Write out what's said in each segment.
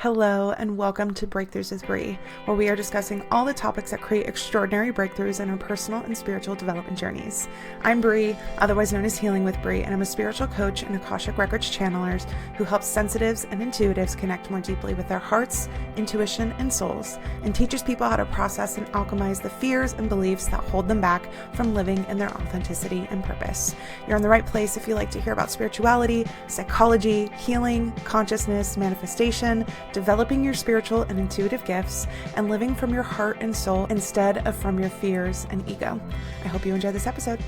Hello and welcome to Breakthroughs with Bree, where we are discussing all the topics that create extraordinary breakthroughs in our personal and spiritual development journeys. I'm Bree, otherwise known as Healing with Bree, and I'm a spiritual coach and Akashic Records channelers who helps sensitives and intuitives connect more deeply with their hearts, intuition, and souls, and teaches people how to process and alchemize the fears and beliefs that hold them back from living in their authenticity and purpose. You're in the right place if you like to hear about spirituality, psychology, healing, consciousness, manifestation, developing your spiritual and intuitive gifts, and living from your heart and soul instead of from your fears and ego. I hope you enjoy this episode.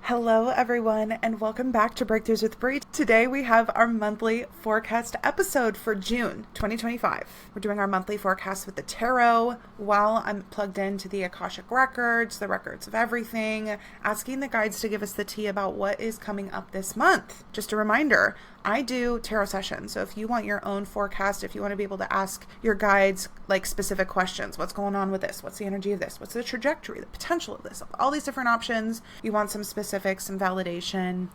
Hello everyone and welcome back to Breakthroughs with Bree. Today we have our monthly forecast episode for June 2025. We're doing our monthly forecast with the tarot while I'm plugged into the Akashic Records, the records of everything, asking the guides to give us the tea about what is coming up this month. Just a reminder, I do tarot sessions. So if you want your own forecast, if you want to be able to ask your guides like specific questions, what's going on with this? What's the energy of this? What's the trajectory, the potential of this? All these different options. You want some specifics and validation.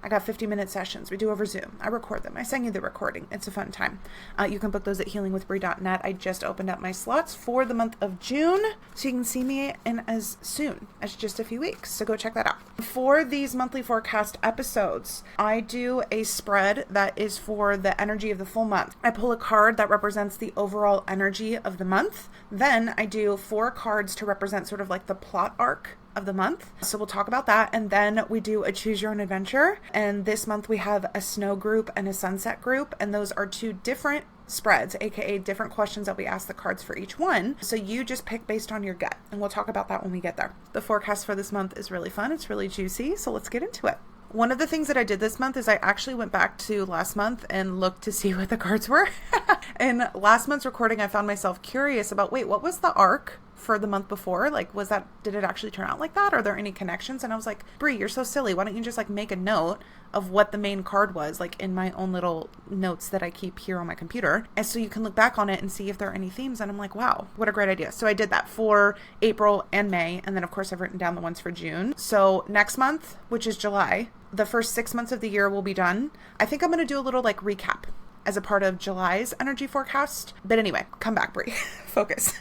I got 50-minute sessions. We do over Zoom. I record them. I send you the recording. It's a fun time. You can book those at healingwithbree.net. I just opened up my slots for the month of June, so you can see me in as soon as just a few weeks. So go check that out. For these monthly forecast episodes, I do a spread that is for the energy of the full month. I pull a card that represents the overall energy of the month. Then I do 4 cards to represent sort of like the plot arc of the month. So we'll talk about that. And then we do a choose your own adventure. And this month we have a snow group and a sunset group. And those are 2 different spreads, aka different questions that we ask the cards for each one. So you just pick based on your gut. And we'll talk about that when we get there. The forecast for this month is really fun. It's really juicy. So let's get into it. One of the things that I did this month is I actually went back to last month and looked to see what the cards were. In last month's recording, I found myself curious about, wait, what was the arc for the month before? Like, did it actually turn out like that? Are there any connections? And I was like, Bree, you're so silly. Why don't you just like make a note of what the main card was, like in my own little notes that I keep here on my computer. And so you can look back on it and see if there are any themes. And I'm like, wow, what a great idea. So I did that for April and May. And then of course I've written down the ones for June. So next month, which is July, the first 6 months of the year will be done. I think I'm going to do a little like recap as a part of July's energy forecast. But anyway, come back, Bree. Focus.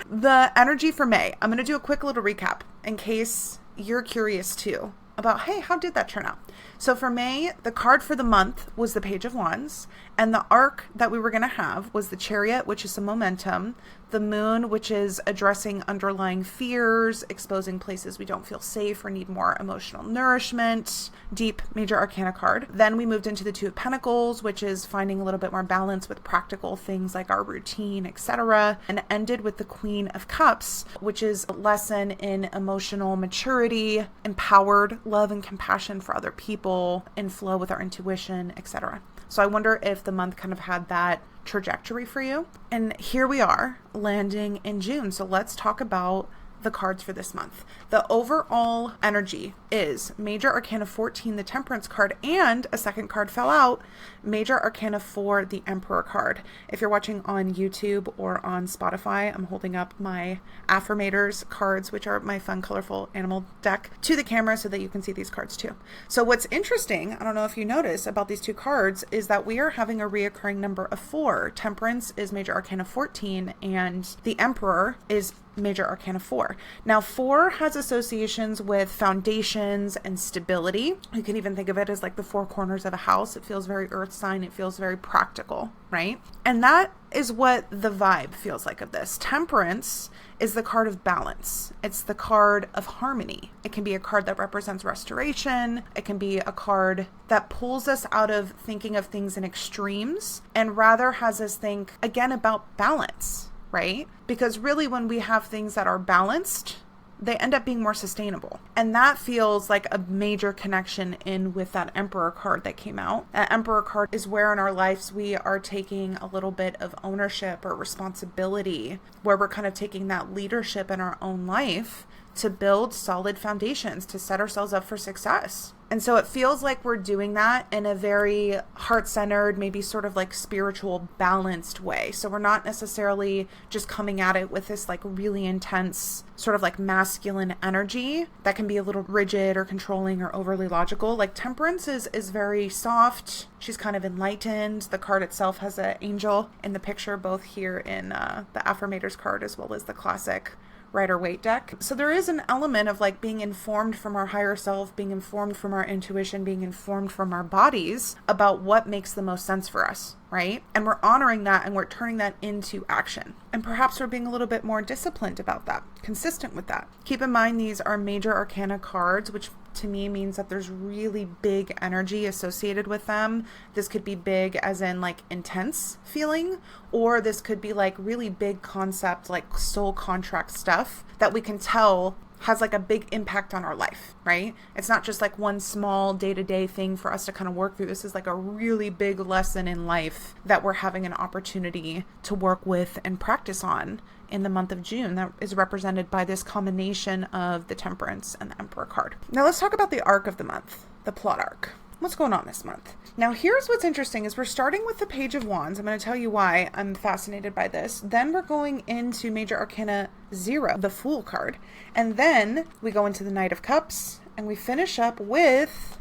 The energy for May, I'm going to do a quick little recap in case you're curious too about, hey, how did that turn out? So for May, the card for the month was the Page of Wands, and the arc that we were going to have was the Chariot, which is some momentum, the Moon, which is addressing underlying fears, exposing places we don't feel safe or need more emotional nourishment, Deep, Major Arcana card. Then we moved into the Two of Pentacles, which is finding a little bit more balance with practical things like our routine, etc., and ended with the Queen of Cups, which is a lesson in emotional maturity, empowered love and compassion for other people, in flow with our intuition, etc. So I wonder if the month kind of had that trajectory for you. And here we are landing in June. So let's talk about the cards for this month. The overall energy is Major Arcana 14, the Temperance card, and a second card fell out, Major Arcana 4, the Emperor card. If you're watching on YouTube or on Spotify, I'm holding up my Affirmators cards, which are my fun, colorful animal deck, to the camera so that you can see these cards too. So what's interesting, I don't know if you notice about these 2 cards, is that we are having a reoccurring number of 4. Temperance is Major Arcana 14, and the Emperor is Major Arcana 4. Now 4 has associations with foundations and stability. You can even think of it as like the 4 corners of a house. It feels very earth sign. It feels very practical, right? And that is what the vibe feels like of this. Temperance is the card of balance. It's the card of harmony. It can be a card that represents restoration. It can be a card that pulls us out of thinking of things in extremes and rather has us think again about balance, right? Because really when we have things that are balanced, they end up being more sustainable. And that feels like a major connection in with that Emperor card that came out. That Emperor card is where in our lives we are taking a little bit of ownership or responsibility, where we're kind of taking that leadership in our own life to build solid foundations, to set ourselves up for success. And so it feels like we're doing that in a very heart-centered, maybe sort of like spiritual, balanced way. So we're not necessarily just coming at it with this like really intense sort of like masculine energy that can be a little rigid or controlling or overly logical. Like Temperance is very soft. She's kind of enlightened. The card itself has an angel in the picture, both here in the Affirmators card as well as the classic Rider-Waite deck. So there is an element of like being informed from our higher self, being informed from our intuition, being informed from our bodies about what makes the most sense for us, right? And we're honoring that and we're turning that into action. And perhaps we're being a little bit more disciplined about that, consistent with that. Keep in mind, these are major arcana cards, which to me means that there's really big energy associated with them. This could be big as in like intense feeling, or this could be like really big concept, like soul contract stuff that we can tell has like a big impact on our life, right? It's not just like one small day-to-day thing for us to kind of work through. This is like a really big lesson in life that we're having an opportunity to work with and practice on in the month of June. That is represented by this combination of the Temperance and the Emperor card. Now let's talk about the arc of the month, the plot arc. What's going on this month? Now here's what's interesting is we're starting with the Page of Wands. I'm going to tell you why I'm fascinated by this. Then we're going into Major Arcana 0, the Fool card. And then we go into the Knight of Cups and we finish up with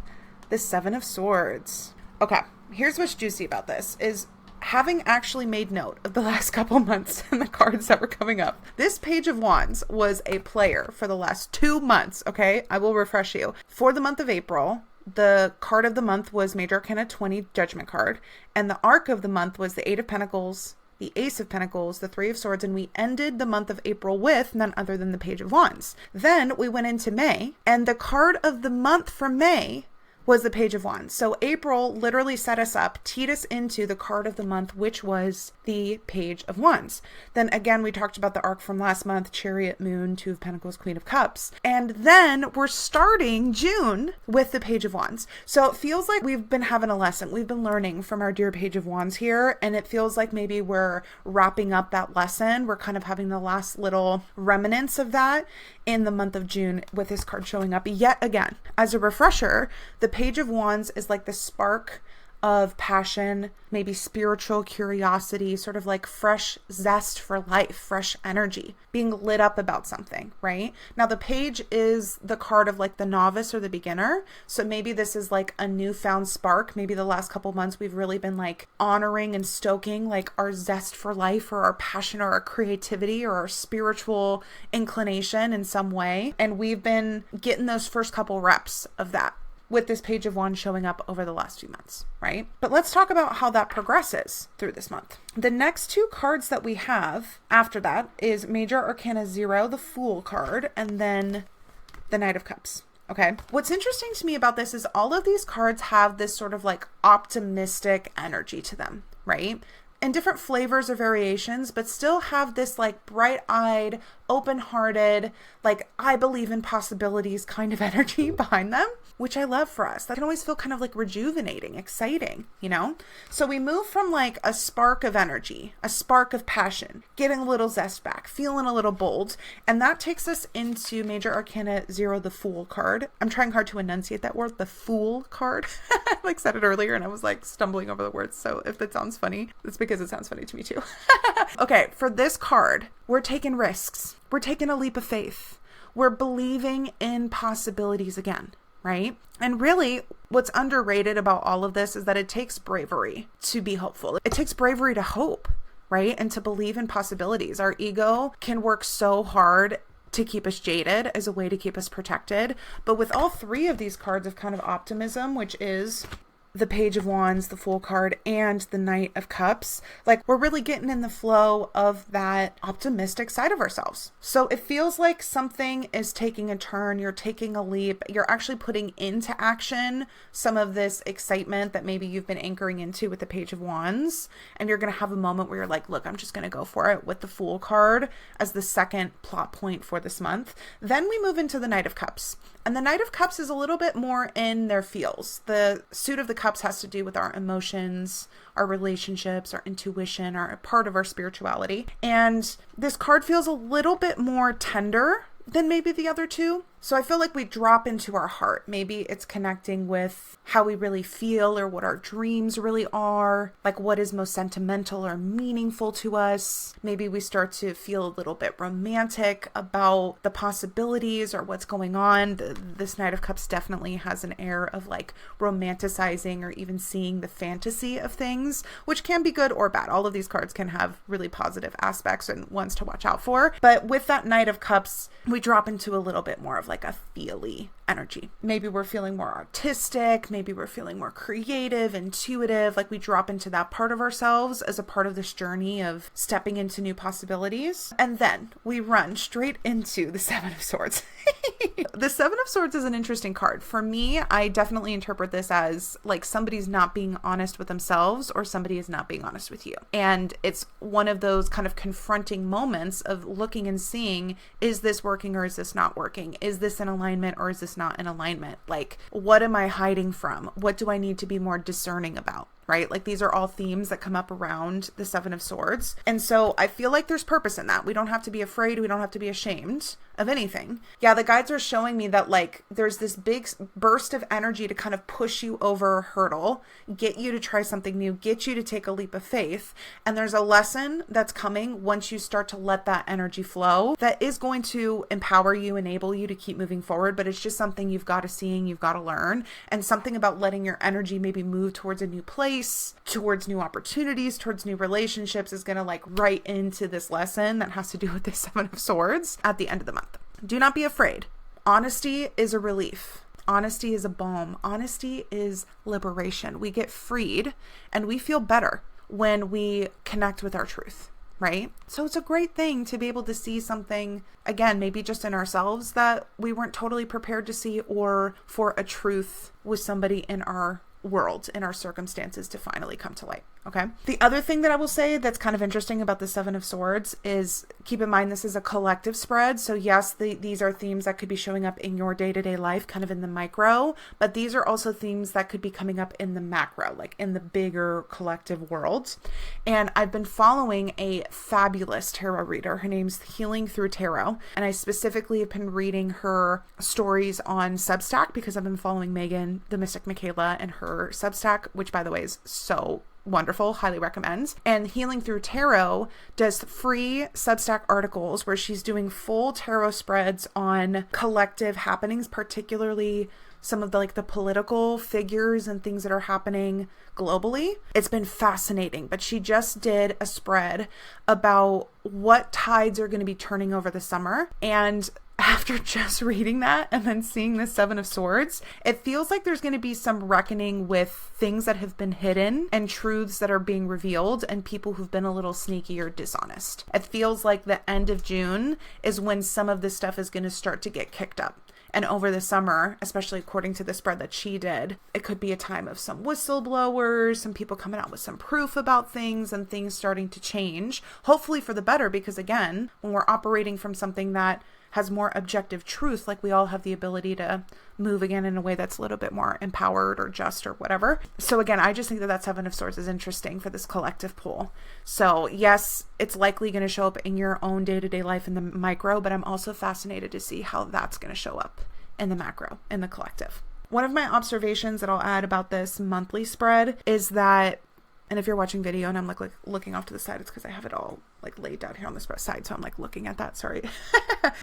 the Seven of Swords. Okay, here's what's juicy about this is having actually made note of the last couple months and the cards that were coming up. This Page of Wands was a player for the last 2 months, okay? I will refresh you. For the month of April, the card of the month was Major Arcana 20 Judgment card, and the arc of the month was the Eight of Pentacles, the Ace of Pentacles, the Three of Swords, and we ended the month of April with none other than the Page of Wands. Then we went into May, and the card of the month for May was the Page of Wands. So April literally set us up, teed us into the card of the month, which was the Page of Wands. Then again, we talked about the arc from last month, Chariot, Moon, Two of Pentacles, Queen of Cups. And then we're starting June with the Page of Wands. So it feels like we've been having a lesson. We've been learning from our dear Page of Wands here. And it feels like maybe we're wrapping up that lesson. We're kind of having the last little remnants of that in the month of June with this card showing up yet again. As a refresher, the Page of Wands is like the spark of passion, maybe spiritual curiosity, sort of like fresh zest for life, fresh energy, being lit up about something, right? Now the page is the card of like the novice or the beginner. So maybe this is like a newfound spark. Maybe the last couple months we've really been like honoring and stoking like our zest for life or our passion or our creativity or our spiritual inclination in some way. And we've been getting those first couple reps of that with this Page of Wands showing up over the last few months, right? But let's talk about how that progresses through this month. The next two cards that we have after that is Major Arcana 0, the Fool card, and then the Knight of Cups. Okay. What's interesting to me about this is all of these cards have this sort of like optimistic energy to them, right? And different flavors or variations, but still have this like bright-eyed, open-hearted, like I believe in possibilities kind of energy behind them, which I love for us. That can always feel kind of like rejuvenating, exciting, you know? So we move from like a spark of energy, a spark of passion, getting a little zest back, feeling a little bold, and that takes us into Major Arcana 0, the Fool card. I'm trying hard to enunciate that word, the Fool card. I like said it earlier and I was like stumbling over the words, so if that sounds funny, it's because it sounds funny to me too. Okay, for this card, we're taking risks. We're taking a leap of faith. We're believing in possibilities again, right? And really, what's underrated about all of this is that it takes bravery to be hopeful. It takes bravery to hope, right? And to believe in possibilities. Our ego can work so hard to keep us jaded as a way to keep us protected. But with all three of these cards of kind of optimism, which is the Page of Wands, the Fool card, and the Knight of Cups, like we're really getting in the flow of that optimistic side of ourselves. So it feels like something is taking a turn, you're taking a leap, you're actually putting into action some of this excitement that maybe you've been anchoring into with the Page of Wands, and you're going to have a moment where you're like, look, I'm just going to go for it with the Fool card as the second plot point for this month. Then we move into the Knight of Cups. And the Knight of Cups is a little bit more in their feels. The suit of the cups has to do with our emotions, our relationships, our intuition, our part of our spirituality. And this card feels a little bit more tender than maybe the other two. So I feel like we drop into our heart. Maybe it's connecting with how we really feel or what our dreams really are, like what is most sentimental or meaningful to us. Maybe we start to feel a little bit romantic about the possibilities or what's going on. This Knight of Cups definitely has an air of like romanticizing or even seeing the fantasy of things, which can be good or bad. All of these cards can have really positive aspects and ones to watch out for. But with that Knight of Cups, we drop into a little bit more of like a feely energy. Maybe we're feeling more artistic. Maybe we're feeling more creative, intuitive. Like we drop into that part of ourselves as a part of this journey of stepping into new possibilities. And then we run straight into the Seven of Swords. The Seven of Swords is an interesting card. For me, I definitely interpret this as like somebody's not being honest with themselves or somebody is not being honest with you. And it's one of those kind of confronting moments of looking and seeing, is this working or is this not working? Is this in alignment or is this not in alignment? Like, what am I hiding from? What do I need to be more discerning about? Right? Like these are all themes that come up around the Seven of Swords. And so I feel like there's purpose in that. We don't have to be afraid. We don't have to be ashamed of anything. Yeah, the guides are showing me that like there's this big burst of energy to kind of push you over a hurdle, get you to try something new, get you to take a leap of faith. And there's a lesson that's coming once you start to let that energy flow that is going to empower you, enable you to keep moving forward. But it's just something you've got to see and you've got to learn, and something about letting your energy maybe move towards a new place, towards new opportunities, towards new relationships is going to like right into this lesson that has to do with the Seven of Swords at the end of the month. Do not be afraid. Honesty is a relief. Honesty is a balm. Honesty is liberation. We get freed and we feel better when we connect with our truth, right? So it's a great thing to be able to see something, again, maybe just in ourselves that we weren't totally prepared to see, or for a truth with somebody in our world, in our circumstances, to finally come to light. Okay. The other thing that I will say that's kind of interesting about the Seven of Swords is, keep in mind, this is a collective spread. So yes, these are themes that could be showing up in your day-to-day life, kind of in the micro, but these are also themes that could be coming up in the macro, like in the bigger collective world. And I've been following a fabulous tarot reader. Her name's Healing Through Tarot. And I specifically have been reading her stories on Substack because I've been following Megan, the Mystic Michaela, and her Substack, which by the way is so wonderful, highly recommend. And Healing Through Tarot does free Substack articles where she's doing full tarot spreads on collective happenings, particularly some of the like the political figures and things that are happening globally. It's been fascinating, but she just did a spread about what tides are going to be turning over the summer. And after just reading that and then seeing the Seven of Swords, it feels like there's going to be some reckoning with things that have been hidden and truths that are being revealed and people who've been a little sneaky or dishonest. It feels like the end of June is when some of this stuff is going to start to get kicked up. And over the summer, especially according to the spread that she did, it could be a time of some whistleblowers, some people coming out with some proof about things and things starting to change, hopefully for the better, because again, when we're operating from something that has more objective truth, like we all have the ability to move again in a way that's a little bit more empowered or just or whatever. So again, I just think that Seven of Swords is interesting for this collective pool. So yes, it's likely going to show up in your own day-to-day life in the micro, but I'm also fascinated to see how that's going to show up in the macro, in the collective. One of my observations that I'll add about this monthly spread is that, and if you're watching video and I'm like looking off to the side, it's because I have it all like laid down here on this side. So I'm like looking at that, sorry.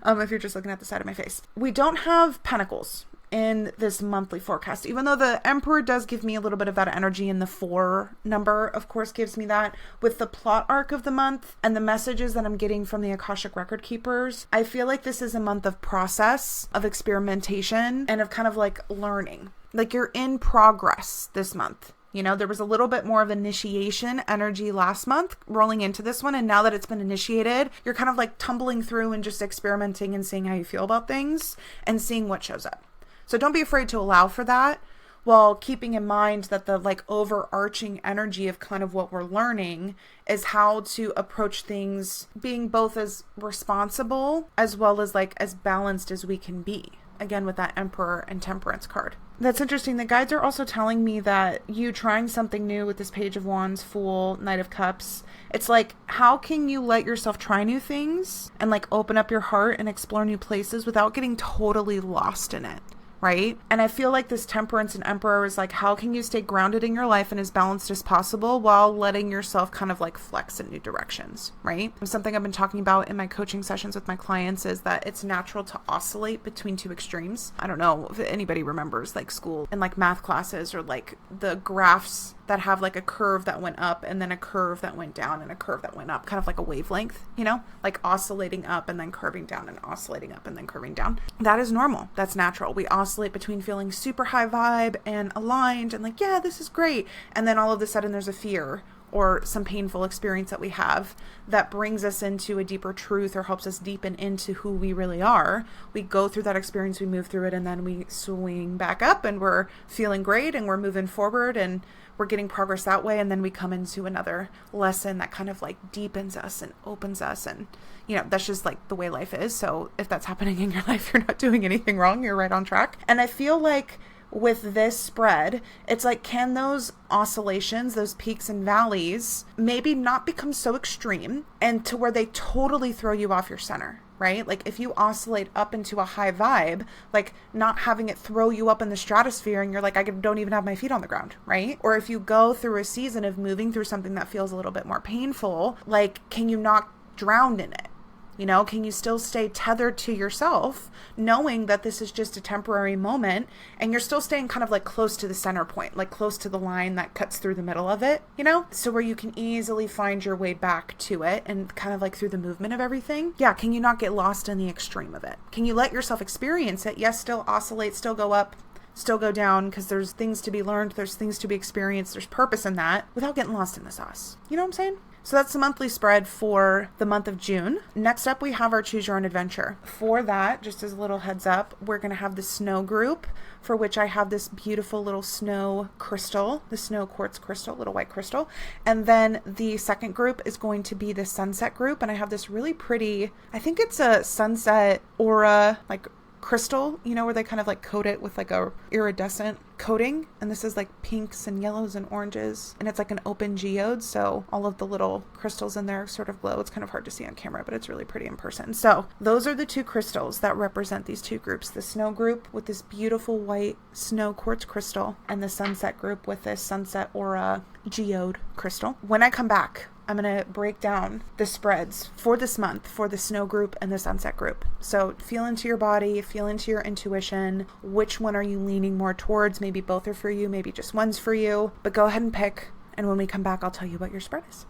If you're just looking at the side of my face, we don't have pentacles in this monthly forecast, even though the Emperor does give me a little bit of that energy, and the 4 number of course gives me that. With the plot arc of the month and the messages that I'm getting from the Akashic Record Keepers, I feel like this is a month of process, of experimentation, and of kind of like learning. Like you're in progress this month. You know, there was a little bit more of initiation energy last month rolling into this one. And now that it's been initiated, you're kind of like tumbling through and just experimenting and seeing how you feel about things and seeing what shows up. So don't be afraid to allow for that, while keeping in mind that the like overarching energy of kind of what we're learning is how to approach things being both as responsible as well as like as balanced as we can be. Again, with that Emperor and Temperance card. That's interesting. The guides are also telling me that you trying something new with this Page of Wands, Fool, Knight of Cups, it's like, how can you let yourself try new things and like open up your heart and explore new places without getting totally lost in it? Right? And I feel like this Temperance and Emperor is like, how can you stay grounded in your life and as balanced as possible while letting yourself kind of like flex in new directions, right? Something I've been talking about in my coaching sessions with my clients is that it's natural to oscillate between two extremes. I don't know if anybody remembers like school and like math classes or like the graphs that have like a curve that went up and then a curve that went down and a curve that went up, kind of like a wavelength, you know, like oscillating up and then curving down and oscillating up and then curving down. That is normal. That's natural. We oscillate between feeling super high vibe and aligned and like, yeah, this is great. And then all of a sudden there's a fear or some painful experience that we have that brings us into a deeper truth or helps us deepen into who we really are. We go through that experience, we move through it, and then we swing back up and we're feeling great and we're moving forward and we're getting progress that way. And then we come into another lesson that kind of like deepens us and opens us. And, you know, that's just like the way life is. So if that's happening in your life, you're not doing anything wrong. You're right on track. And I feel like with this spread, it's like, can those oscillations, those peaks and valleys, maybe not become so extreme and to where they totally throw you off your center, right? Like if you oscillate up into a high vibe, like not having it throw you up in the stratosphere and you're like, I don't even have my feet on the ground, right? Or if you go through a season of moving through something that feels a little bit more painful, like, can you not drown in it? You know, can you still stay tethered to yourself, knowing that this is just a temporary moment and you're still staying kind of like close to the center point, like close to the line that cuts through the middle of it, you know? So where you can easily find your way back to it and kind of like through the movement of everything. Yeah, can you not get lost in the extreme of it? Can you let yourself experience it? Yes, still oscillate, still go up, still go down, because there's things to be learned, there's things to be experienced, there's purpose in that without getting lost in the sauce. You know what I'm saying? So that's the monthly spread for the month of June. Next up, we have our Choose Your Own Adventure. For that, just as a little heads up, we're going to have the snow group, for which I have this beautiful little snow crystal, the snow quartz crystal, little white crystal. And then the second group is going to be the sunset group. And I have this really pretty, I think it's a sunset aura, like crystal, you know, where they kind of like coat it with like a iridescent coating. And this is like pinks and yellows and oranges. And it's like an open geode. So all of the little crystals in there sort of glow. It's kind of hard to see on camera, but it's really pretty in person. So those are the two crystals that represent these two groups. The snow group with this beautiful white snow quartz crystal and the sunset group with this sunset aura geode crystal. When I come back, I'm going to break down the spreads for this month for the snow group and the sunset group. So feel into your body, feel into your intuition. Which one are you leaning more towards? Maybe both are for you, maybe just one's for you, but go ahead and pick. And when we come back, I'll tell you what your spread is.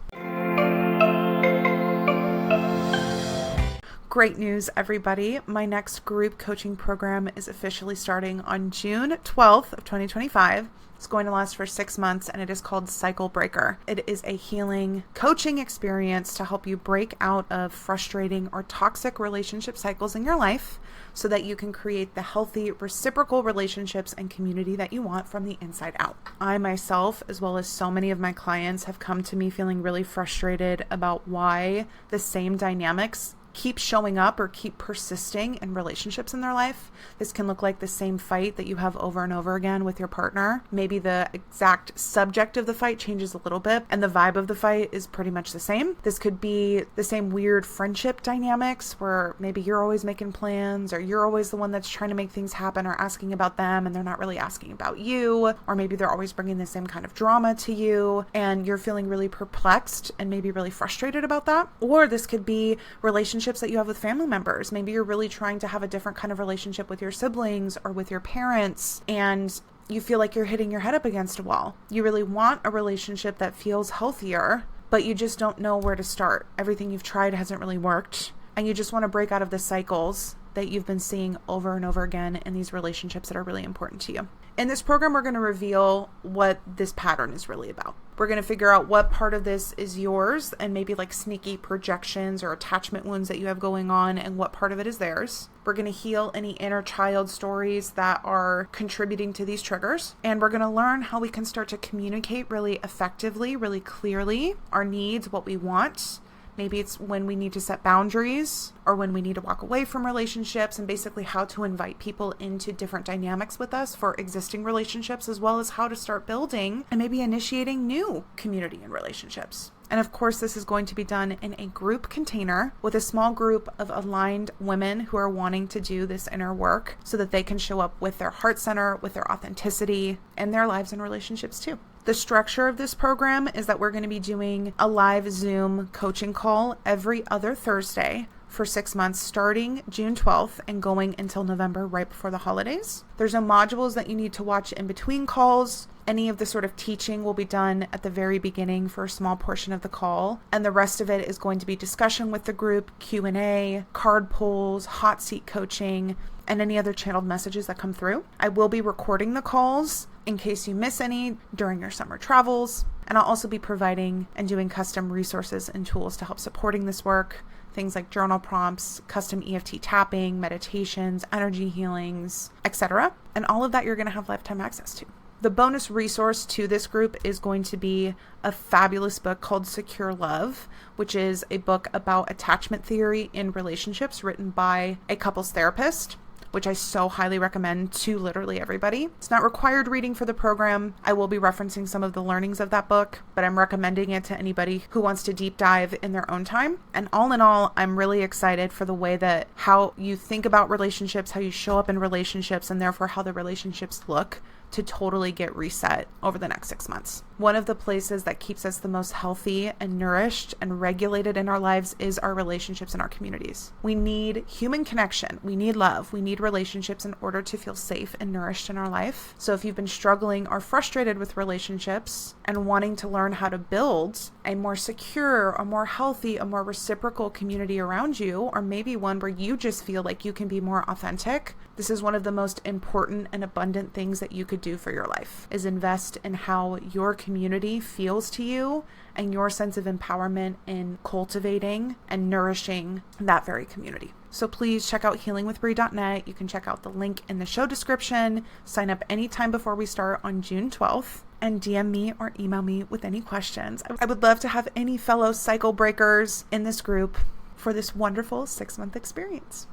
Great news, everybody. My next group coaching program is officially starting on June 12th of 2025. It's going to last for 6 months and it is called Cyclebreaker. It is a healing coaching experience to help you break out of frustrating or toxic relationship cycles in your life so that you can create the healthy reciprocal relationships and community that you want from the inside out. I myself, as well as so many of my clients, have come to me feeling really frustrated about why the same dynamics keep showing up or keep persisting in relationships in their life. This can look like the same fight that you have over and over again with your partner. Maybe the exact subject of the fight changes a little bit and the vibe of the fight is pretty much the same. This could be the same weird friendship dynamics where maybe you're always making plans or you're always the one that's trying to make things happen or asking about them and they're not really asking about you, or maybe they're always bringing the same kind of drama to you and you're feeling really perplexed and maybe really frustrated about that. Or this could be relationships that you have with family members. Maybe you're really trying to have a different kind of relationship with your siblings or with your parents, and you feel like you're hitting your head up against a wall. You really want a relationship that feels healthier, but you just don't know where to start. Everything you've tried hasn't really worked, and you just want to break out of the cycles that you've been seeing over and over again in these relationships that are really important to you. In this program, we're going to reveal what this pattern is really about. We're going to figure out what part of this is yours and maybe like sneaky projections or attachment wounds that you have going on and what part of it is theirs. We're going to heal any inner child stories that are contributing to these triggers. And we're going to learn how we can start to communicate really effectively, really clearly, our needs, what we want, Maybe it's when we need to set boundaries or when we need to walk away from relationships, and basically how to invite people into different dynamics with us for existing relationships, as well as how to start building and maybe initiating new community and relationships. And of course, this is going to be done in a group container with a small group of aligned women who are wanting to do this inner work so that they can show up with their heart center, with their authenticity, and their lives and relationships too. The structure of this program is that we're going to be doing a live Zoom coaching call every other Thursday for 6 months, starting June 12th and going until November, right before the holidays. There's no modules that you need to watch in between calls. Any of the sort of teaching will be done at the very beginning for a small portion of the call. And the rest of it is going to be discussion with the group, Q&A, card pulls, hot seat coaching, and any other channeled messages that come through. I will be recording the calls in case you miss any during your summer travels. And I'll also be providing and doing custom resources and tools to help supporting this work. Things like journal prompts, custom EFT tapping, meditations, energy healings, etc. And all of that you're going to have lifetime access to. The bonus resource to this group is going to be a fabulous book called Secure Love, which is a book about attachment theory in relationships written by a couples therapist, which I so highly recommend to literally everybody. It's not required reading for the program. I will be referencing some of the learnings of that book, but I'm recommending it to anybody who wants to deep dive in their own time. And all in all, I'm really excited for the way that how you think about relationships, how you show up in relationships, and therefore how the relationships look to totally get reset over the next 6 months. One of the places that keeps us the most healthy and nourished and regulated in our lives is our relationships and our communities. We need human connection. We need love. We need relationships in order to feel safe and nourished in our life. So if you've been struggling or frustrated with relationships and wanting to learn how to build a more secure, a more healthy, a more reciprocal community around you, or maybe one where you just feel like you can be more authentic, this is one of the most important and abundant things that you could do for your life, is invest in how your community feels to you and your sense of empowerment in cultivating and nourishing that very community. So please check out healingwithbrie.net. You can check out the link in the show description. Sign up anytime before we start on June 12th. And DM me or email me with any questions. I would love to have any fellow Cyclebreakers in this group for this wonderful 6-month experience.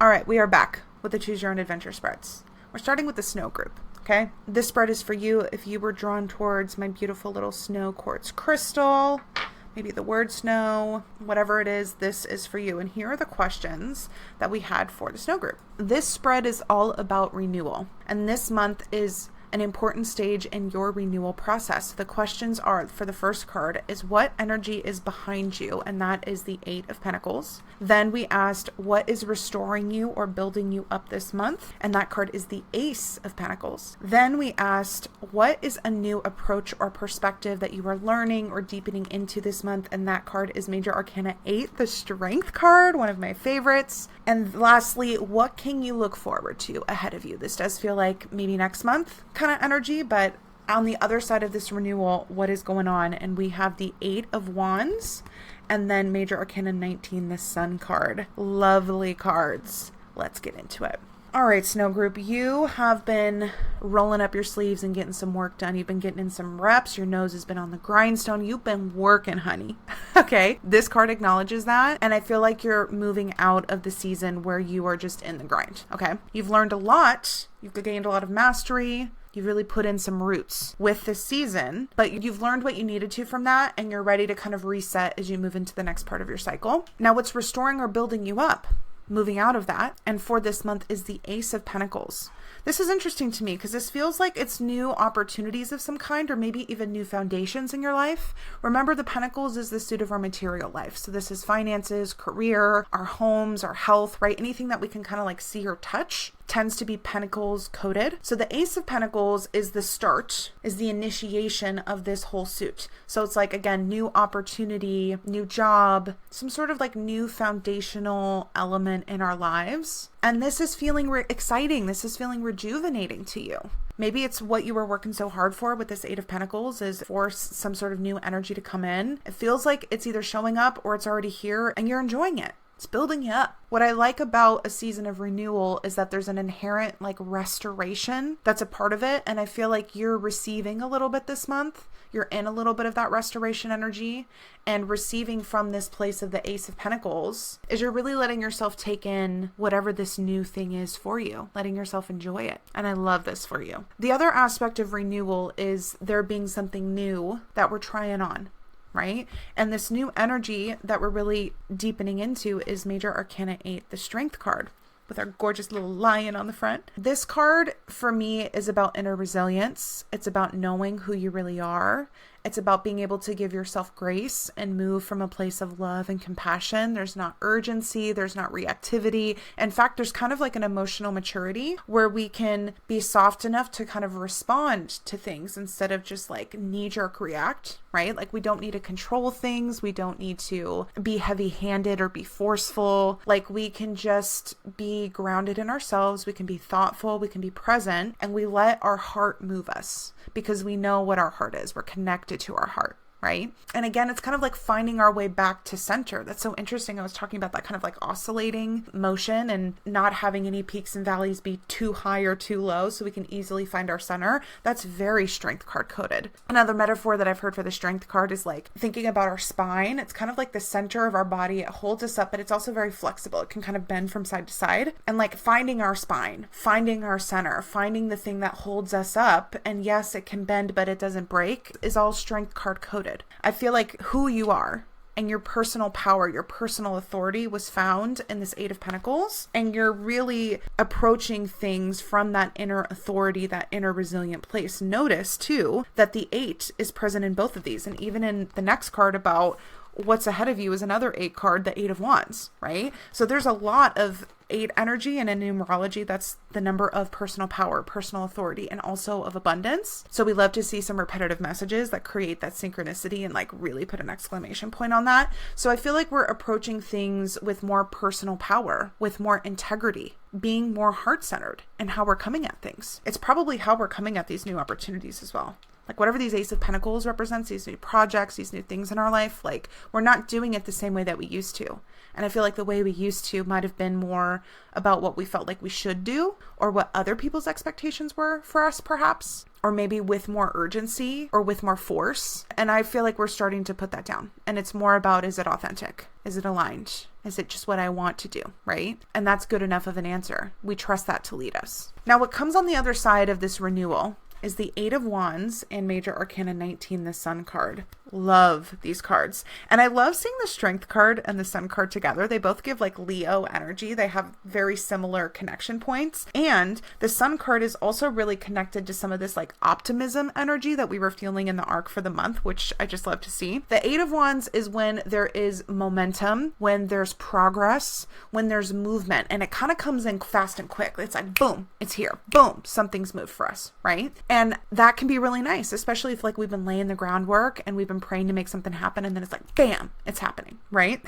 All right, we are back with the Choose Your Own Adventure spreads. We're starting with the snow group, okay? This spread is for you if you were drawn towards my beautiful little snow quartz crystal, maybe the word snow, whatever it is, this is for you. And here are the questions that we had for the snow group. This spread is all about renewal, and this month is an important stage in your renewal process. The questions are, for the first card, is what energy is behind you? And that is the 8 of Pentacles. Then we asked, what is restoring you or building you up this month? And that card is the Ace of Pentacles. Then we asked, what is a new approach or perspective that you are learning or deepening into this month? And that card is Major Arcana 8, the Strength card, one of my favorites. And lastly, what can you look forward to ahead of you? This does feel like maybe next month kind of energy, but on the other side of this renewal, what is going on? And we have the 8 of Wands and then Major Arcana 19, the Sun card. Lovely cards. Let's get into it. All right, Snow Group, you have been rolling up your sleeves and getting some work done. You've been getting in some reps. Your nose has been on the grindstone. You've been working, honey. Okay, this card acknowledges that. And I feel like you're moving out of the season where you are just in the grind, okay? You've learned a lot. You've gained a lot of mastery. You've really put in some roots with this season, but you've learned what you needed to from that, and you're ready to kind of reset as you move into the next part of your cycle. Now, what's restoring or building you up? Moving out of that, and for this month is the Ace of Pentacles. This is interesting to me because this feels like it's new opportunities of some kind, or maybe even new foundations in your life. Remember, the Pentacles is the suit of our material life. So this is finances, career, our homes, our health, right? Anything that we can kind of like see or touch tends to be Pentacles coded. So the Ace of Pentacles is the start, is the initiation of this whole suit. So it's like, again, new opportunity, new job, some sort of like new foundational element in our lives. And this is feeling exciting. This is feeling rejuvenating to you. Maybe it's what you were working so hard for with this 8 of Pentacles, is for some sort of new energy to come in. It feels like it's either showing up or it's already here and you're enjoying it. It's building you up. What I like about a season of renewal is that there's an inherent like restoration that's a part of it. And I feel like you're receiving a little bit this month. You're in a little bit of that restoration energy, and receiving from this place of the Ace of Pentacles is you're really letting yourself take in whatever this new thing is for you, letting yourself enjoy it. And I love this for you. The other aspect of renewal is there being something new that we're trying on, right? And this new energy that we're really deepening into is Major Arcana 8, the Strength card, with our gorgeous little lion on the front. This card for me is about inner resilience. It's about knowing who you really are. It's about being able to give yourself grace and move from a place of love and compassion. There's not urgency. There's not reactivity. In fact, there's kind of like an emotional maturity where we can be soft enough to kind of respond to things instead of just like knee-jerk react, right? Like we don't need to control things. We don't need to be heavy-handed or be forceful. Like we can just be grounded in ourselves. We can be thoughtful. We can be present, and we let our heart move us because we know what our heart is. We're connected to our heart, right? And again, it's kind of like finding our way back to center. That's so interesting. I was talking about that kind of like oscillating motion and not having any peaks and valleys be too high or too low so we can easily find our center. That's very Strength card coded. Another metaphor that I've heard for the Strength card is like thinking about our spine. It's kind of like the center of our body. It holds us up, but it's also very flexible. It can kind of bend from side to side, and like finding our spine, finding our center, finding the thing that holds us up. And yes, it can bend, but it doesn't break, is all Strength card coded. I feel like who you are and your personal power, your personal authority was found in this Eight of Pentacles, and you're really approaching things from that inner authority, that inner resilient place. Notice too that the 8 is present in both of these, and even in the next card about what's ahead of you is another 8 card, the 8 of Wands, right? So there's a lot of 8 energy, and in numerology, that's the number of personal power, personal authority, and also of abundance. So we love to see some repetitive messages that create that synchronicity and like really put an exclamation point on that. So I feel like we're approaching things with more personal power, with more integrity, being more heart-centered in how we're coming at things. It's probably how we're coming at these new opportunities as well. Like whatever these Ace of Pentacles represents, these new projects, these new things in our life, like we're not doing it the same way that we used to. And I feel like the way we used to might have been more about what we felt like we should do or what other people's expectations were for us, perhaps, or maybe with more urgency or with more force. And I feel like we're starting to put that down. And it's more about, is it authentic? Is it aligned? Is it just what I want to do, right? And that's good enough of an answer. We trust that to lead us. Now, what comes on the other side of this renewal is the 8 of Wands and Major Arcana 19, the Sun card. Love these cards. And I love seeing the Strength card and the Sun card together. They both give like Leo energy. They have very similar connection points. And the Sun card is also really connected to some of this like optimism energy that we were feeling in the arc for the month, which I just love to see. The 8 of Wands is when there is momentum, when there's progress, when there's movement, and it kind of comes in fast and quick. It's like, boom, it's here. Boom, something's moved for us, right? And that can be really nice, especially if like we've been laying the groundwork and we've been praying to make something happen, and then it's like, bam, it's happening, right?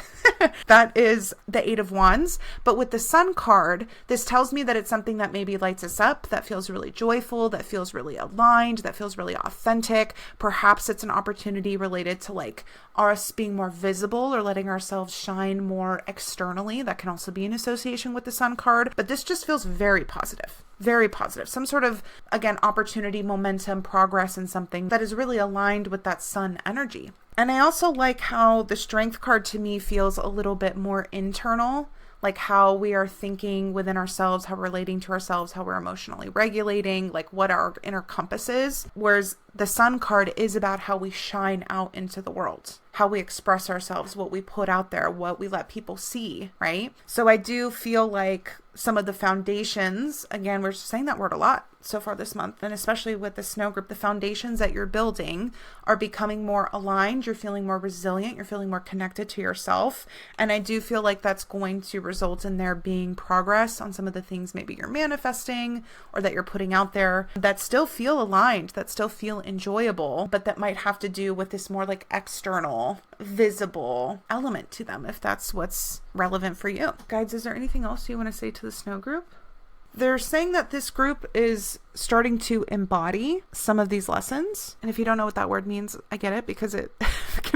That is the 8 of Wands. But with the Sun card, this tells me that it's something that maybe lights us up, that feels really joyful, that feels really aligned, that feels really authentic. Perhaps it's an opportunity related to like us being more visible or letting ourselves shine more externally. That can also be an association with the Sun card, but this just feels very positive. Very positive. Some sort of, again, opportunity, momentum, progress in something that is really aligned with that Sun energy. And I also like how the Strength card to me feels a little bit more internal, like how we are thinking within ourselves, how we're relating to ourselves, how we're emotionally regulating, like what our inner compass is. Whereas the Sun card is about how we shine out into the world, how we express ourselves, what we put out there, what we let people see, right? So I do feel like some of the foundations, again, we're saying that word a lot so far this month, and especially with the snow group, the foundations that you're building are becoming more aligned. You're feeling more resilient. You're feeling more connected to yourself. And I do feel like that's going to result in there being progress on some of the things maybe you're manifesting or that you're putting out there that still feel aligned, that still feel enjoyable, but that might have to do with this more like external, visible element to them, if that's what's relevant for you. Guides, is there anything else you want to say to the snow group? They're saying that this group is starting to embody some of these lessons. And if you don't know what that word means, I get it, because it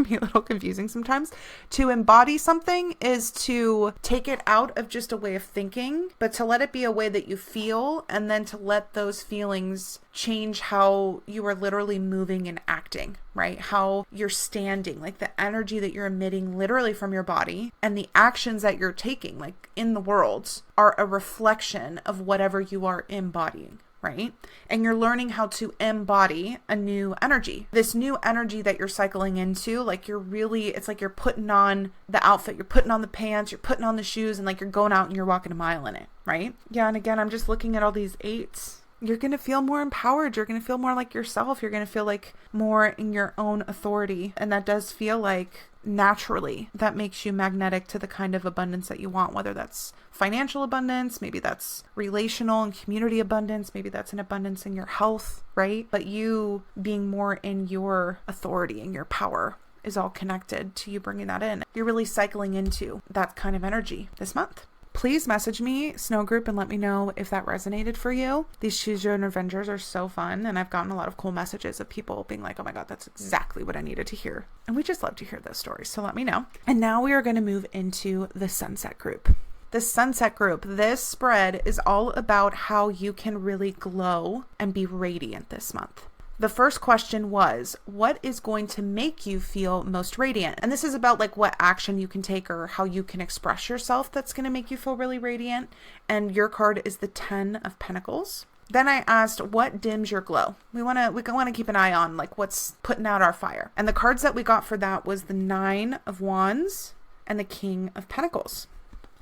can be a little confusing sometimes. To embody something is to take it out of just a way of thinking, but to let it be a way that you feel, and then to let those feelings change how you are literally moving and acting, right? How you're standing, like the energy that you're emitting literally from your body, and the actions that you're taking, like in the world, are a reflection of whatever you are embodying. Right? And you're learning how to embody a new energy. This new energy that you're cycling into, like it's like you're putting on the outfit, you're putting on the pants, you're putting on the shoes, and like you're going out and you're walking a mile in it, right? Yeah, and again, I'm just looking at all these 8s. You're going to feel more empowered. You're going to feel more like yourself. You're going to feel like more in your own authority. And that does feel like naturally that makes you magnetic to the kind of abundance that you want, whether that's financial abundance, maybe that's relational and community abundance, maybe that's an abundance in your health, right? But you being more in your authority and your power is all connected to you bringing that in. You're really cycling into that kind of energy this month. Please message me, Snow Group, and let me know if that resonated for you. These Choose Your Own Adventures are so fun, and I've gotten a lot of cool messages of people being like, oh my God, that's exactly what I needed to hear. And we just love to hear those stories, so let me know. And now we are going to move into the Sunset Group. The Sunset Group, this spread is all about how you can really glow and be radiant this month. The first question was, what is going to make you feel most radiant? And this is about like what action you can take or how you can express yourself that's going to make you feel really radiant. And your card is the 10 of Pentacles. Then I asked, what dims your glow? We want to keep an eye on like what's putting out our fire. And the cards that we got for that was the 9 of Wands and the King of Pentacles.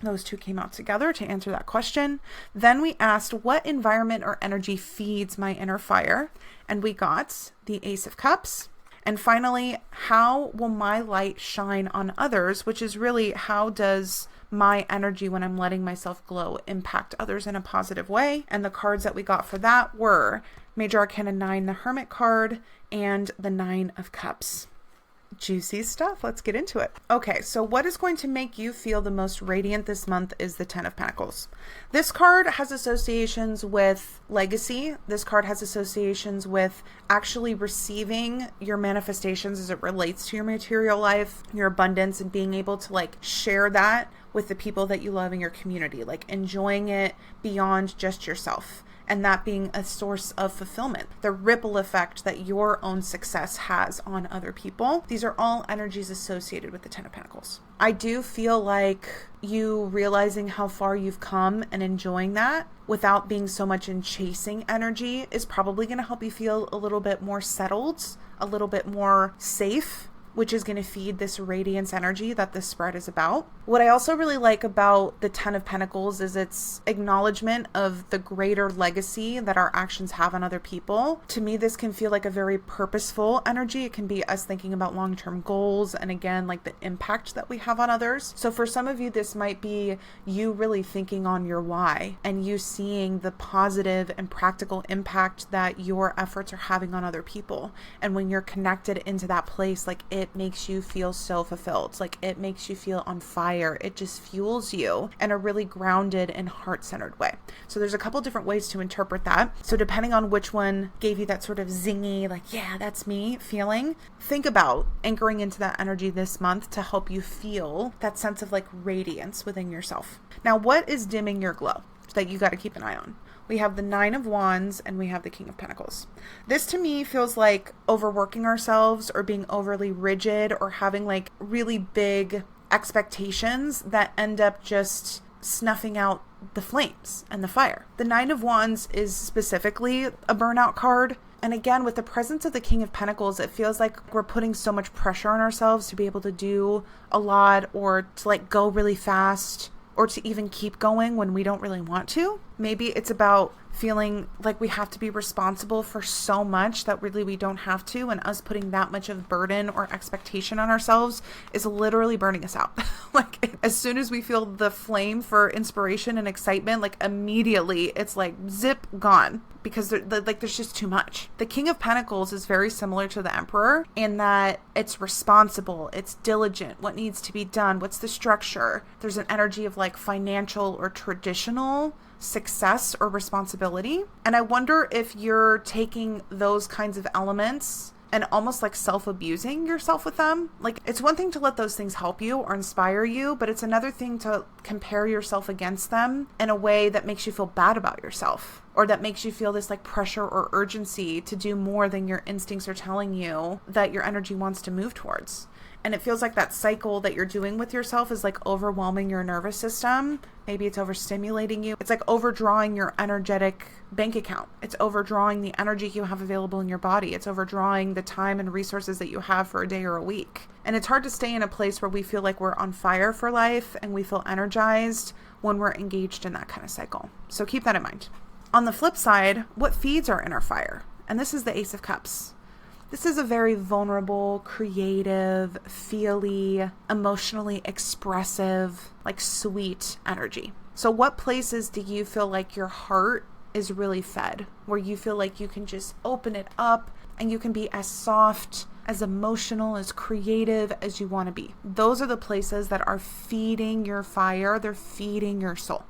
Those two came out together to answer that question. Then we asked, what environment or energy feeds my inner fire? And we got the Ace of Cups. And finally, how will my light shine on others? Which is really, how does my energy when I'm letting myself glow impact others in a positive way? And the cards that we got for that were Major Arcana 9, the Hermit card, and the 9 of Cups. Juicy stuff. Let's get into it. Okay, so what is going to make you feel the most radiant this month is the 10 of Pentacles. This card has associations with legacy. This card has associations with actually receiving your manifestations as it relates to your material life, your abundance, and being able to like share that with the people that you love in your community, like enjoying it beyond just yourself. And that being a source of fulfillment, the ripple effect that your own success has on other people. These are all energies associated with the 10 of Pentacles. I do feel like you realizing how far you've come and enjoying that without being so much in chasing energy is probably going to help you feel a little bit more settled, a little bit more safe, which is going to feed this radiance energy that this spread is about. What I also really like about the 10 of Pentacles is its acknowledgement of the greater legacy that our actions have on other people. To me, this can feel like a very purposeful energy. It can be us thinking about long-term goals and again, like the impact that we have on others. So for some of you, this might be you really thinking on your why and you seeing the positive and practical impact that your efforts are having on other people. And when you're connected into that place, like it makes you feel so fulfilled. Like it makes you feel on fire. It just fuels you in a really grounded and heart-centered way. So there's a couple different ways to interpret that. So depending on which one gave you that sort of zingy, like, yeah, that's me feeling, think about anchoring into that energy this month to help you feel that sense of like radiance within yourself. Now, what is dimming your glow that you got to keep an eye on? We have the 9 of Wands and we have the King of Pentacles. This to me feels like overworking ourselves or being overly rigid or having like really big expectations that end up just snuffing out the flames and the fire. The 9 of Wands is specifically a burnout card. And again, with the presence of the King of Pentacles, it feels like we're putting so much pressure on ourselves to be able to do a lot or to like go really fast or to even keep going when we don't really want to. Maybe it's about feeling like we have to be responsible for so much that really we don't have to, and us putting that much of burden or expectation on ourselves is literally burning us out. Like as soon as we feel the flame for inspiration and excitement, like immediately it's like zip gone because there's just too much. The King of Pentacles is very similar to the Emperor in that it's responsible, it's diligent, what needs to be done, what's the structure. There's an energy of like financial or traditional success or responsibility. And I wonder if you're taking those kinds of elements and almost like self-abusing yourself with them. Like, it's one thing to let those things help you or inspire you, but it's another thing to compare yourself against them in a way that makes you feel bad about yourself, or that makes you feel this like pressure or urgency to do more than your instincts are telling you that your energy wants to move towards. And it feels like that cycle that you're doing with yourself is like overwhelming your nervous system. Maybe it's overstimulating you. It's like overdrawing your energetic bank account. It's overdrawing the energy you have available in your body. It's overdrawing the time and resources that you have for a day or a week. And it's hard to stay in a place where we feel like we're on fire for life and we feel energized when we're engaged in that kind of cycle. So keep that in mind. On the flip side, what feeds our inner fire? And this is the Ace of Cups. This is a very vulnerable, creative, feely, emotionally expressive, like sweet energy. So what places do you feel like your heart is really fed, where you feel like you can just open it up and you can be as soft, as emotional, as creative as you want to be? Those are the places that are feeding your fire. They're feeding your soul.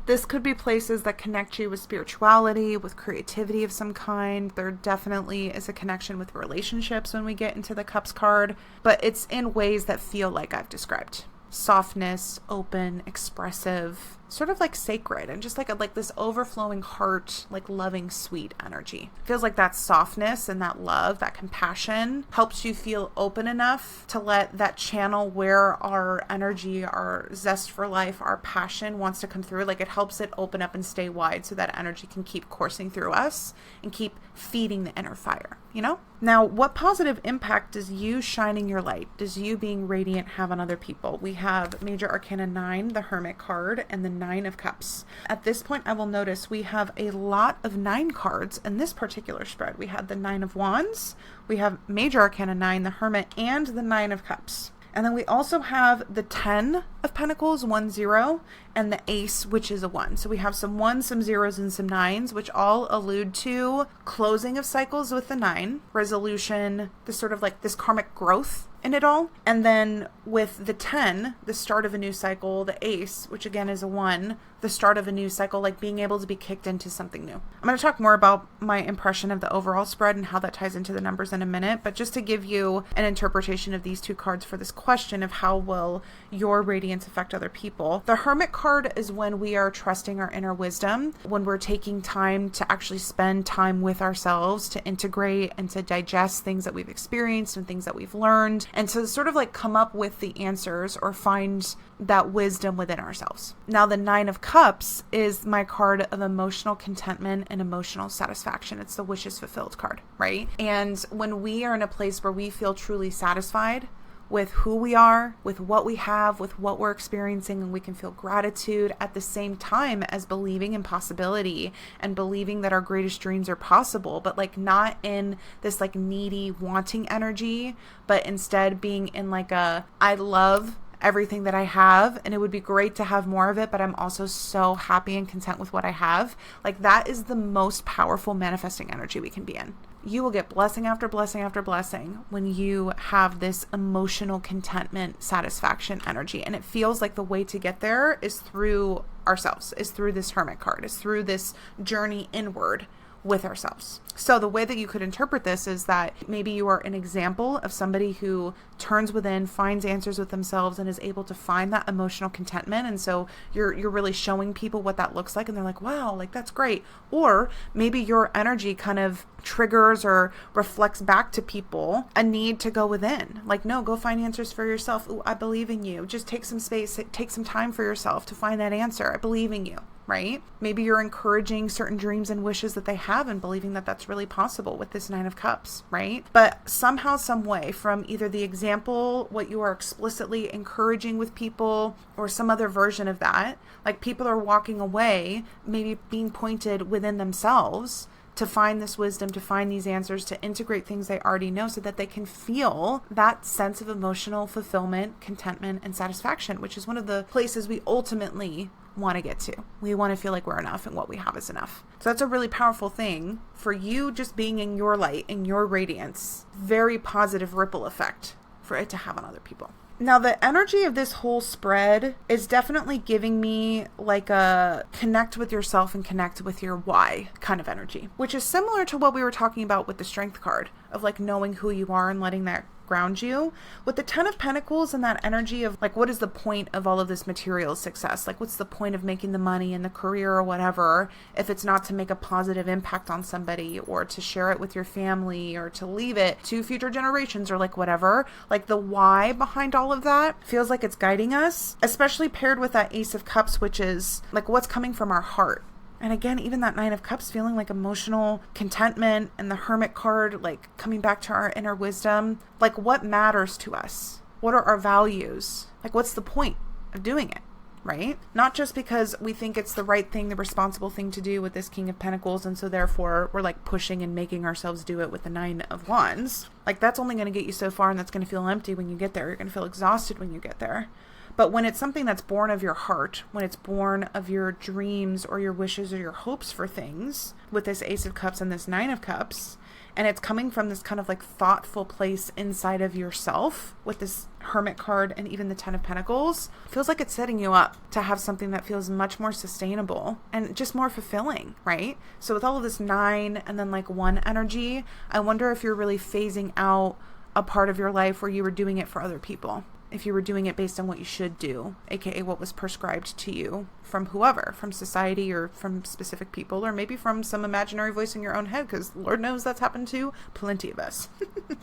This could be places that connect you with spirituality, with creativity of some kind. There definitely is a connection with relationships when we get into the Cups card, but it's in ways that feel like I've described. Softness, open, expressive, sort of like sacred, and just like this overflowing heart, like loving, sweet energy. It feels like that softness and that love, that compassion helps you feel open enough to let that channel where our energy, our zest for life, our passion wants to come through. Like, it helps it open up and stay wide so that energy can keep coursing through us and keep feeding the inner fire, you know? Now, what positive impact does you shining your light, does you being radiant have on other people? We have Major Arcana 9, the Hermit card, and the 9 of Cups. At this point, I will notice we have a lot of 9 cards in this particular spread. We had the 9 of Wands, we have Major Arcana 9, the Hermit, and the 9 of Cups. And then we also have the 10 of Pentacles, 1, 0, and the Ace, which is a 1. So we have some 1s, some 0s, and some 9s, which all allude to closing of cycles with the 9, resolution, this sort of like this karmic growth in it all. And then with the 10, the start of a new cycle, the Ace, which again is a 1, the start of a new cycle, like being able to be kicked into something new. I'm going to talk more about my impression of the overall spread and how that ties into the numbers in a minute, but just to give you an interpretation of these 2 cards for this question of how will your radiance affect other people. The Hermit card is when we are trusting our inner wisdom, when we're taking time to actually spend time with ourselves to integrate and to digest things that we've experienced and things that we've learned, and to sort of like come up with the answers or find that wisdom within ourselves. Now, the 9 of Cups is my card of emotional contentment and emotional satisfaction. It's the wishes fulfilled card, right? And when we are in a place where we feel truly satisfied with who we are, with what we have, with what we're experiencing, and we can feel gratitude at the same time as believing in possibility and believing that our greatest dreams are possible, but like not in this like needy wanting energy, but instead being in like a, I love everything that I have and it would be great to have more of it, but I'm also so happy and content with what I have. Like, that is the most powerful manifesting energy we can be in. You will get blessing after blessing after blessing when you have this emotional contentment, satisfaction energy. And it feels like the way to get there is through ourselves, is through this Hermit card, is through this journey inward with ourselves. So the way that you could interpret this is that maybe you are an example of somebody who turns within, finds answers with themselves, and is able to find that emotional contentment. And so you're really showing people what that looks like, and they're like, wow, like that's great. Or maybe your energy kind of triggers or reflects back to people a need to go within. Like, no, go find answers for yourself. Ooh, I believe in you. Just take some space, take some time for yourself to find that answer. I believe in you. Right? Maybe you're encouraging certain dreams and wishes that they have and believing that that's really possible with this 9 of Cups, right? But somehow, some way, from either the example, what you are explicitly encouraging with people, or some other version of that, like people are walking away, maybe being pointed within themselves to find this wisdom, to find these answers, to integrate things they already know so that they can feel that sense of emotional fulfillment, contentment, and satisfaction, which is one of the places we ultimately want to get to. We want to feel like we're enough and what we have is enough. So that's a really powerful thing for you, just being in your light, in your radiance. Very positive ripple effect for it to have on other people. Now, the energy of this whole spread is definitely giving me like a connect with yourself and connect with your why kind of energy, which is similar to what we were talking about with the Strength card of like knowing who you are and letting that ground you. With the Ten of Pentacles and that energy of like, what is the point of all of this material success? Like, what's the point of making the money and the career or whatever if it's not to make a positive impact on somebody or to share it with your family or to leave it to future generations or like whatever? Like, the why behind all of that feels like it's guiding us, especially paired with that Ace of Cups, which is like what's coming from our heart. And again, even that Nine of Cups feeling like emotional contentment, and the Hermit card, like coming back to our inner wisdom, like what matters to us? What are our values? Like, what's the point of doing it, right? Not just because we think it's the right thing, the responsible thing to do with this King of Pentacles, and so therefore we're like pushing and making ourselves do it with the Nine of Wands. Like, that's only going to get you so far, and that's going to feel empty when you get there. You're going to feel exhausted when you get there. But when it's something that's born of your heart, when it's born of your dreams or your wishes or your hopes for things, with this Ace of Cups and this Nine of Cups, and it's coming from this kind of like thoughtful place inside of yourself with this Hermit card and even the Ten of Pentacles, feels like it's setting you up to have something that feels much more sustainable and just more fulfilling, right? So with all of this 9 and then like 1 energy, I wonder if you're really phasing out a part of your life where you were doing it for other people. If you were doing it based on what you should do, aka what was prescribed to you from whoever, from society or from specific people, or maybe from some imaginary voice in your own head, because Lord knows that's happened to plenty of us.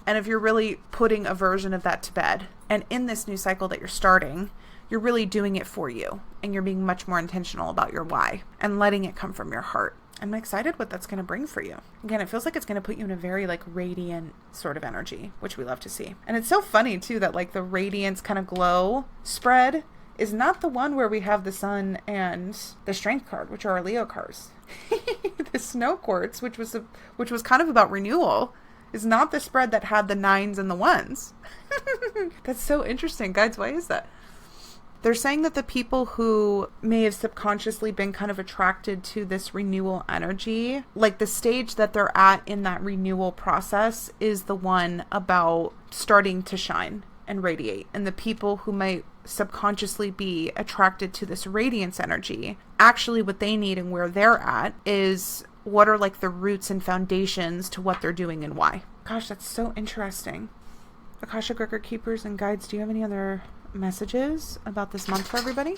And if you're really putting a version of that to bed, and in this new cycle that you're starting, you're really doing it for you, and you're being much more intentional about your why and letting it come from your heart. I'm excited what that's going to bring for you. Again, it feels like it's going to put you in a very like radiant sort of energy, which we love to see. And it's so funny too that like the radiance kind of glow spread is not the one where we have the Sun and the Strength card, which are our Leo cards. The Snow Quartz, which was kind of about renewal, is not the spread that had the 9s and the 1s. That's so interesting, guys. Why is that? They're saying that the people who may have subconsciously been kind of attracted to this renewal energy, like the stage that they're at in that renewal process is the one about starting to shine and radiate. And the people who might subconsciously be attracted to this radiance energy, actually what they need and where they're at is what are like the roots and foundations to what they're doing and why. Gosh, that's so interesting. Akashic Record keepers and guides, do you have any other messages about this month for everybody?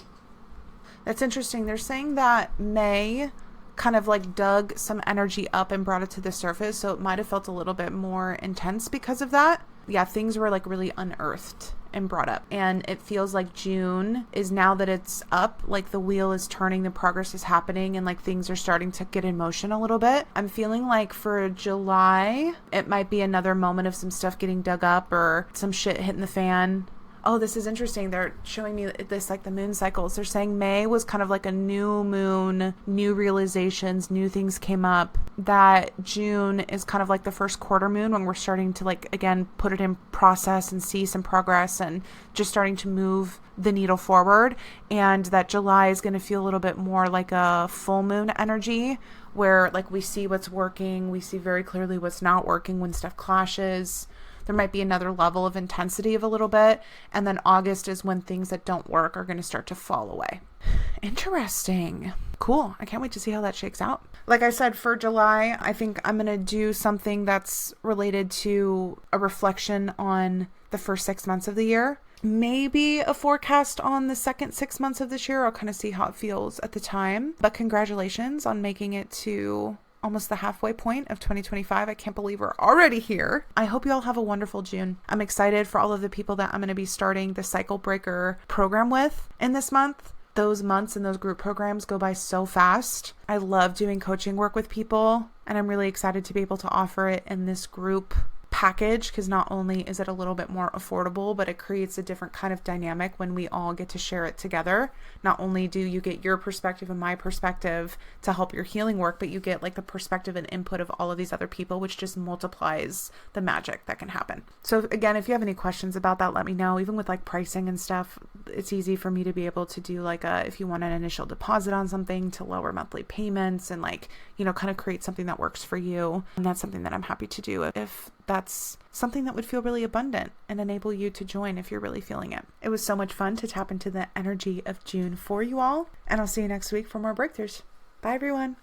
That's interesting. They're saying that May kind of like dug some energy up and brought it to the surface, so it might have felt a little bit more intense because of that. Yeah, things were like really unearthed and brought up, and it feels like June is, now that it's up, like the wheel is turning, the progress is happening, and like things are starting to get in motion a little bit. I'm feeling like for July it might be another moment of some stuff getting dug up or some shit hitting the fan. Oh, this is interesting. They're showing me this, like the moon cycles. They're saying May was kind of like a new moon, new realizations, new things came up. That June is kind of like the first quarter moon when we're starting to like, again, put it in process and see some progress and just starting to move the needle forward. And that July is going to feel a little bit more like a full moon energy where like we see what's working. We see very clearly what's not working when stuff clashes. There might be another level of intensity of a little bit. And then August is when things that don't work are going to start to fall away. Interesting. Cool. I can't wait to see how that shakes out. Like I said, for July, I think I'm going to do something that's related to a reflection on the first 6 months of the year. Maybe a forecast on the second 6 months of this year. I'll kind of see how it feels at the time. But congratulations on making it to almost the halfway point of 2025. I can't believe we're already here. I hope you all have a wonderful June. I'm excited for all of the people that I'm going to be starting the Cyclebreaker program with in this month. Those months and those group programs go by so fast. I love doing coaching work with people, and I'm really excited to be able to offer it in this group package, because not only is it a little bit more affordable, but it creates a different kind of dynamic when we all get to share it together. Not only do you get your perspective and my perspective to help your healing work, but you get like the perspective and input of all of these other people, which just multiplies the magic that can happen. So again, if you have any questions about that, let me know. Even with like pricing and stuff, it's easy for me to be able to do like if you want an initial deposit on something to lower monthly payments and like, you know, kind of create something that works for you. And that's something that I'm happy to do if that's that's something that would feel really abundant and enable you to join if you're really feeling it. It was so much fun to tap into the energy of June for you all, and I'll see you next week for more breakthroughs. Bye, everyone.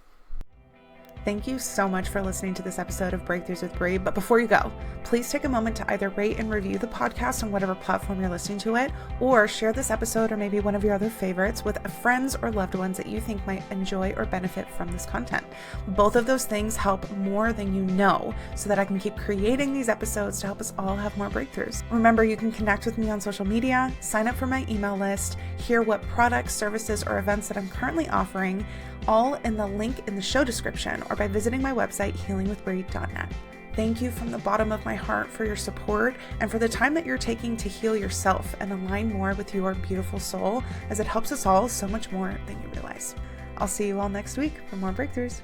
Thank you so much for listening to this episode of Breakthroughs with Bree. But before you go, please take a moment to either rate and review the podcast on whatever platform you're listening to it, or share this episode or maybe one of your other favorites with friends or loved ones that you think might enjoy or benefit from this content. Both of those things help more than you know, so that I can keep creating these episodes to help us all have more breakthroughs. Remember, you can connect with me on social media, sign up for my email list, hear what products, services, or events that I'm currently offering, all in the link in the show description or by visiting my website, healingwithbree.net. Thank you from the bottom of my heart for your support and for the time that you're taking to heal yourself and align more with your beautiful soul, as it helps us all so much more than you realize. I'll see you all next week for more breakthroughs.